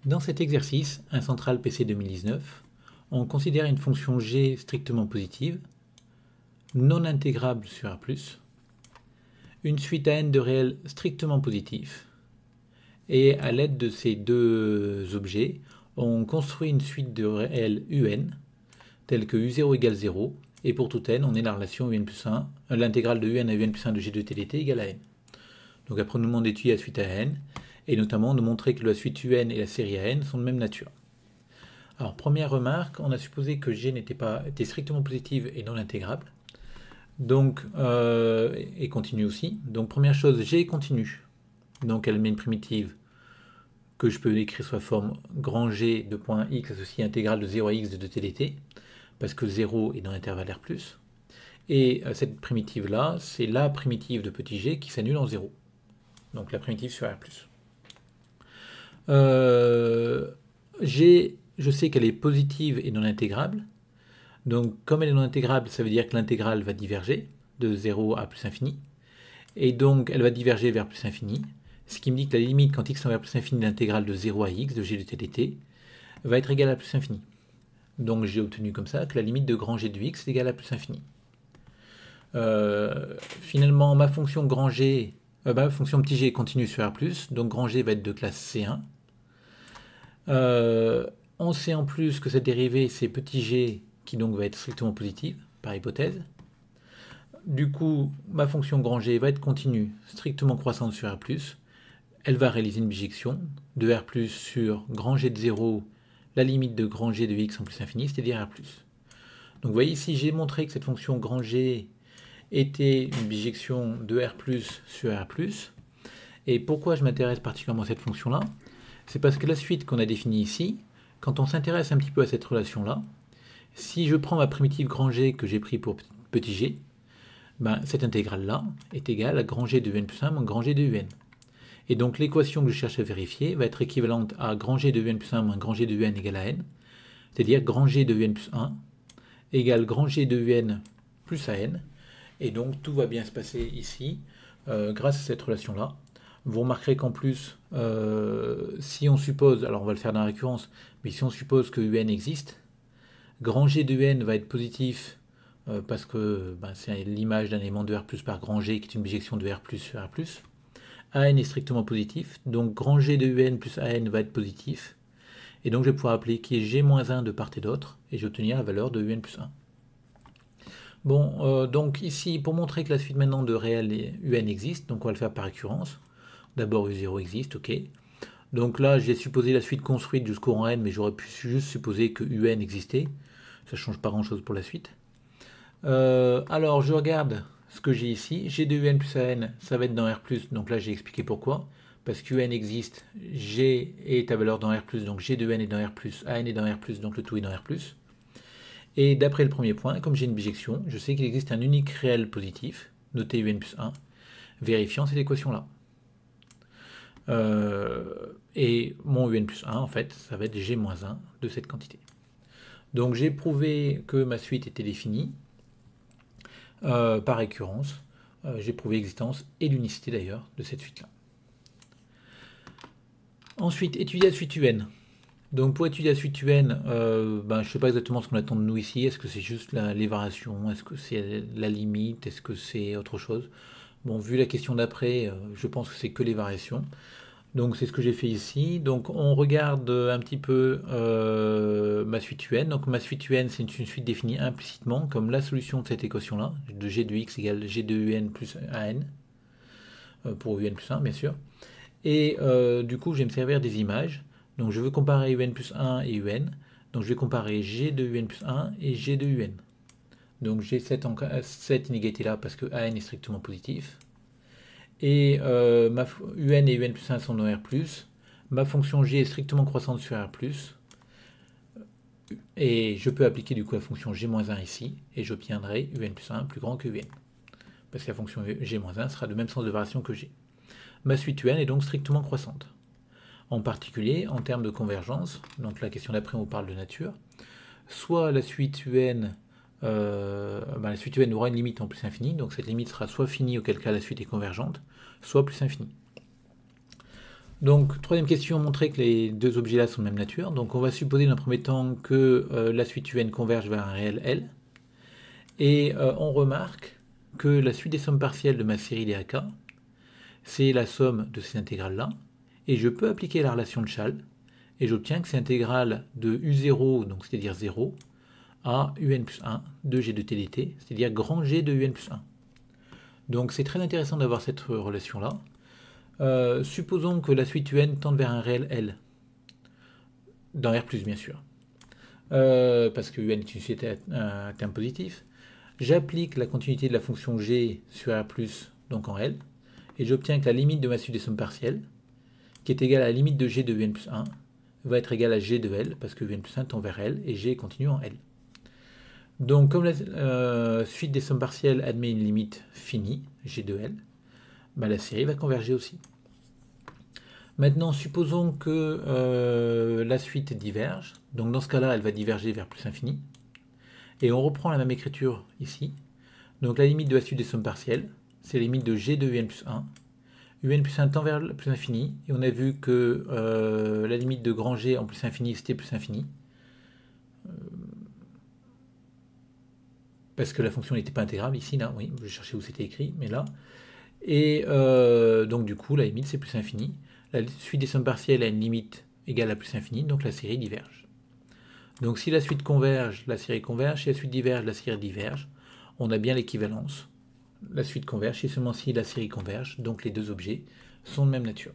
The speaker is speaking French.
Dans cet exercice, un central PC 2019, on considère une fonction g strictement positive, non intégrable sur R+, une suite à n de réels strictement positifs, et à l'aide de ces deux objets, on construit une suite de réels un, tels que u0 égale 0, et pour tout n, on est la relation un plus 1, l'intégrale de un à un plus 1 de g de tdt égale à n. Donc après, on nous demande d'étudier la suite à n, et notamment de montrer que la suite un et la série AN sont de même nature. Alors, première remarque, on a supposé que G était strictement positive et non intégrable, donc, et continue aussi. Donc, première chose, G est continue, donc elle met une primitive que je peux écrire sous la forme grand G de point x associé intégrale de 0 à x de 2t dt, parce que 0 est dans l'intervalle R+. Et cette primitive-là, c'est la primitive de petit g qui s'annule en 0. Donc la primitive sur R+. G, je sais qu'elle est positive et non intégrable. Donc comme elle est non intégrable, ça veut dire que l'intégrale va diverger de 0 à plus infini. Et donc elle va diverger vers plus infini. Ce qui me dit que la limite quand x tend vers plus infini de l'intégrale de 0 à x de g de t dt va être égale à plus infini. Donc j'ai obtenu comme ça que la limite de grand G de x est égale à plus infini. Finalement, ma fonction grand G, ma fonction petit g continue sur R+, donc grand G va être de classe C1. On sait en plus que cette dérivée, c'est petit g qui donc va être strictement positive, par hypothèse. Du coup, ma fonction grand G va être continue, strictement croissante sur R+. Elle va réaliser une bijection de R+, sur grand G de 0, la limite de grand G de x en plus infini, c'est-à-dire R+. Donc vous voyez ici, j'ai montré que cette fonction grand G était une bijection de R+, sur R+. Et pourquoi je m'intéresse particulièrement à cette fonction-là? C'est parce que la suite qu'on a définie ici, quand on s'intéresse un petit peu à cette relation-là, si je prends ma primitive grand G que j'ai pris pour petit g, ben, cette intégrale-là est égale à grand G de un plus 1 moins grand G de un. Et donc l'équation que je cherche à vérifier va être équivalente à grand G de un plus 1 moins grand G de un égale à n, c'est-à-dire grand G de un plus 1 égale grand G de un plus à n. Et donc tout va bien se passer ici grâce à cette relation-là. Vous remarquerez qu'en plus, si on suppose, alors on va le faire dans la récurrence, mais si on suppose que un existe, grand G de n va être positif parce que c'est l'image d'un élément de R+ par grand G qui est une bijection de R+ sur R+. AN est strictement positif, donc grand G de un plus AN va être positif. Et donc je vais pouvoir appliquer G-1 de part et d'autre, et j'obtenir la valeur de un plus 1. Bon, donc ici, pour montrer que la suite maintenant de réel un existe, donc on va le faire par récurrence. D'abord U0 existe, ok. Donc là, j'ai supposé la suite construite jusqu'au rang n, mais j'aurais pu juste supposer que un existait. Ça ne change pas grand-chose pour la suite. Alors, je regarde ce que j'ai ici. G de un plus AN, ça va être dans R+, donc là, j'ai expliqué pourquoi. Parce que un existe, G est à valeur dans R+, donc G de n est dans R+, AN est dans R+, donc le tout est dans R+. Et d'après le premier point, comme j'ai une bijection, je sais qu'il existe un unique réel positif, noté un plus 1, vérifiant cette équation-là. Et mon un plus 1, en fait, ça va être G-1 de cette quantité. Donc j'ai prouvé que ma suite était définie par récurrence. J'ai prouvé l'existence et l'unicité d'ailleurs de cette suite-là. Ensuite, étudier la suite UN. Donc pour étudier la suite UN, je ne sais pas exactement ce qu'on attend de nous ici. Est-ce que c'est juste les variations? Est-ce que c'est la limite? Est-ce que c'est autre chose? Bon, vu la question d'après, je pense que c'est que les variations. Donc c'est ce que j'ai fait ici. Donc on regarde un petit peu ma suite UN. Donc ma suite UN, c'est une suite définie implicitement comme la solution de cette équation-là, de g de x égale g de un plus an, pour un plus 1 bien sûr. Et du coup, je vais me servir des images. Donc je veux comparer un plus 1 et un. Donc je vais comparer g de un plus 1 et g de un. Donc j'ai cette inégalité-là parce que an est strictement positif. Et un et un plus 1 sont dans R+. Ma fonction g est strictement croissante sur R+. Et je peux appliquer du coup la fonction g-1 ici. Et j'obtiendrai un plus 1 plus grand que un. Parce que la fonction g-1 sera de même sens de variation que g. Ma suite un est donc strictement croissante. En particulier, en termes de convergence, donc la question d'après on parle de nature, soit la suite UN, la suite UN aura une limite en plus infini, donc cette limite sera soit finie, auquel cas la suite est convergente, soit plus infinie. Donc, troisième question, montrer que les deux objets-là sont de même nature. Donc, on va supposer dans un premier temps que la suite UN converge vers un réel L. Et on remarque que la suite des sommes partielles de ma série DAK, c'est la somme de ces intégrales-là. Et je peux appliquer la relation de Chasles. Et j'obtiens que c'est intégrale de U0, donc c'est-à-dire 0, à UN plus 1 de G de T dt, c'est-à-dire grand G de UN plus 1. Donc c'est très intéressant d'avoir cette relation-là. Supposons que la suite UN tende vers un réel L, dans R+, bien sûr, parce que UN est une suite à un terme positif. J'applique la continuité de la fonction G sur R+, donc en L, et j'obtiens que la limite de ma suite des sommes partielles, qui est égale à la limite de G de UN plus 1, va être égale à G de L, parce que UN plus 1 tend vers L, et G continue en L. Donc comme la suite des sommes partielles admet une limite finie, G de L, bah, la série va converger aussi. Maintenant, supposons que la suite diverge. Donc dans ce cas-là, elle va diverger vers plus infini. Et on reprend la même écriture ici. Donc la limite de la suite des sommes partielles, c'est la limite de G de UN plus 1. UN plus 1 tend vers plus infini. Et on a vu que la limite de grand G en plus infini, c'était plus infini. Parce que la fonction n'était pas intégrable ici, là, oui, je cherchais où c'était écrit, mais là. Et donc du coup, la limite, c'est plus infini. La suite des sommes partielles a une limite égale à plus infini, donc la série diverge. Donc si la suite converge, la série converge. Si la suite diverge, la série diverge. On a bien l'équivalence. La suite converge, et seulement si la série converge, donc les deux objets sont de même nature.